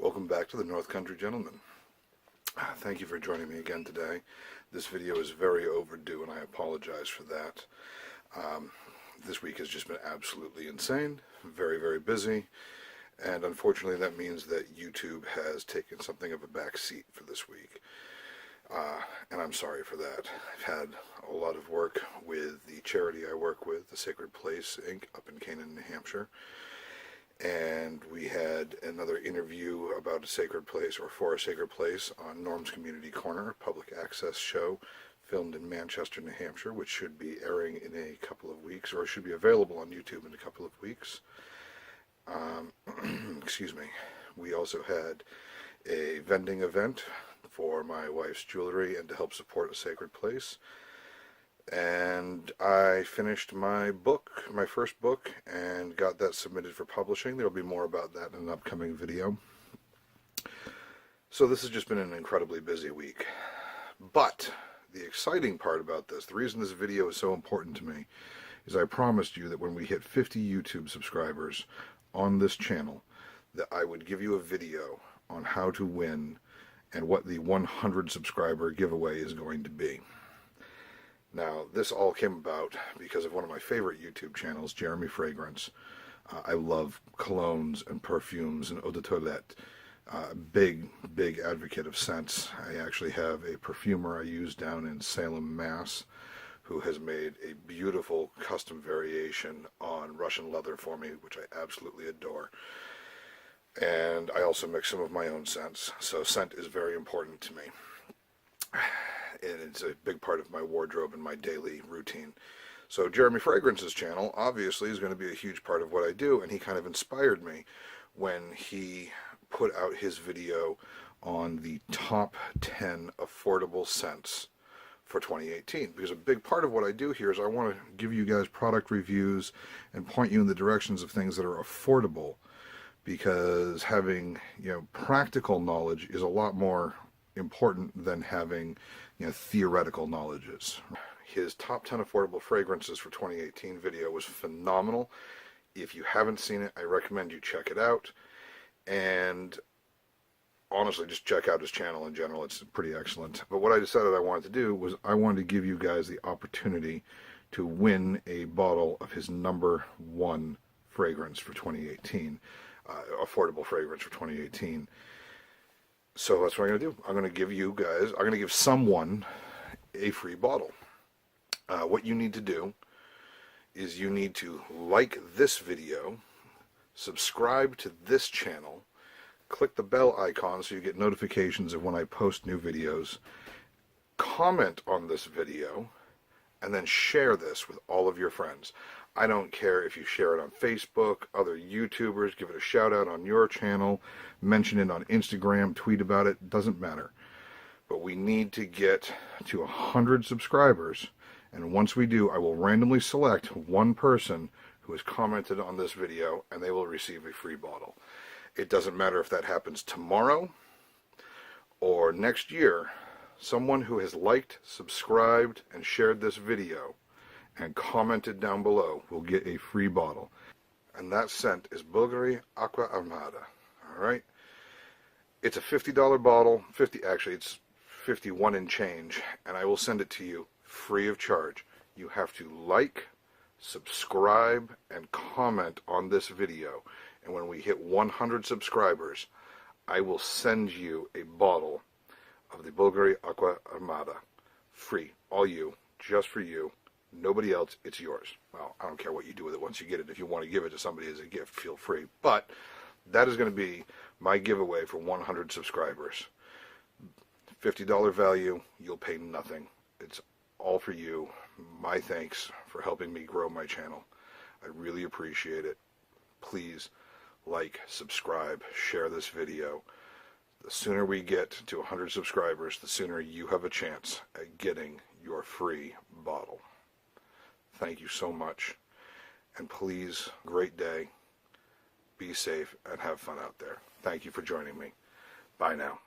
Welcome back to the North Country Gentleman. Thank you for joining me again today. This video is very overdue and I apologize for that. This week has just been absolutely insane, very busy, and unfortunately that means that YouTube has taken something of a back seat for this week. And I'm sorry for that. I've had a lot of work with the charity I work with, the Sacred Place Inc. up in Canaan, New Hampshire. And we had another interview about a sacred place, or for a sacred place, on Norm's Community Corner, a public access show filmed in Manchester, New Hampshire, which should be airing in a couple of weeks, or should be available on YouTube in a couple of weeks. Excuse me. We also had a vending event for my wife's jewelry and to help support a sacred place. And I finished my book, my first book, and got that submitted for publishing. There'll be more about that in an upcoming video. So this has just been an incredibly busy week. But the exciting part about this, the reason this video is so important to me, is I promised you that when we hit 50 YouTube subscribers on this channel, that I would give you a video on how to win and what the 100 subscriber giveaway is going to be. Now, this all came about because of one of my favorite YouTube channels, Jeremy Fragrance. I love colognes and perfumes and eau de toilette. Big advocate of scents. I actually have a perfumer I use down in Salem, Mass, who has made a beautiful custom variation on Russian leather for me, which I absolutely adore. And I also mix some of my own scents, so scent is very important to me. And it's a big part of my wardrobe and my daily routine. So Jeremy Fragrance's channel obviously is going to be a huge part of what I do, and he kind of inspired me when he put out his video on the top 10 affordable scents for 2018, because a big part of what I do here is I want to give you guys product reviews and point you in the directions of things that are affordable, because having, practical knowledge is a lot more important than having, theoretical knowledges. His top 10 affordable fragrances for 2018 video was phenomenal. If you haven't seen it, I recommend you check it out. And honestly, just check out his channel in general. It's pretty excellent. But what I decided I wanted to do was I wanted to give you guys the opportunity to win a bottle of his #1 fragrance for 2018, affordable fragrance for 2018. So that's what I'm going to do. I'm going to give someone a free bottle. What you need to do is you need to like this video, subscribe to this channel, click the bell icon so you get notifications of when I post new videos, comment on this video, and then share this with all of your friends. I don't care if you share it on Facebook, other YouTubers, give it a shout out on your channel, mention it on Instagram, tweet about it, doesn't matter. But we need to get to 100 subscribers, and once we do, I will randomly select one person who has commented on this video, and they will receive a free bottle. It doesn't matter if that happens tomorrow or next year. Someone who has liked, subscribed, and shared this video and commented down below will get a free bottle. And that scent is Bulgari Acqua Armada. Alright? It's a $50 bottle. It's 51 and change, and I will send it to you free of charge. You have to like, subscribe, and comment on this video. And when we hit 100 subscribers, I will send you a bottle of the Bulgari Acqua Armada. Free. All you. Just for you. Nobody else. It's yours. Well, I don't care what you do with it once you get it. If you want to give it to somebody as a gift, feel free. But that is going to be my giveaway for 100 subscribers. $50 value. You'll pay nothing. It's all for you. My thanks for helping me grow my channel. I really appreciate it. Please like, subscribe, share this video. The sooner we get to 100 subscribers, the sooner you have a chance at getting your free bottle. Thank you so much. And please, great day. Be safe and have fun out there. Thank you for joining me. Bye now.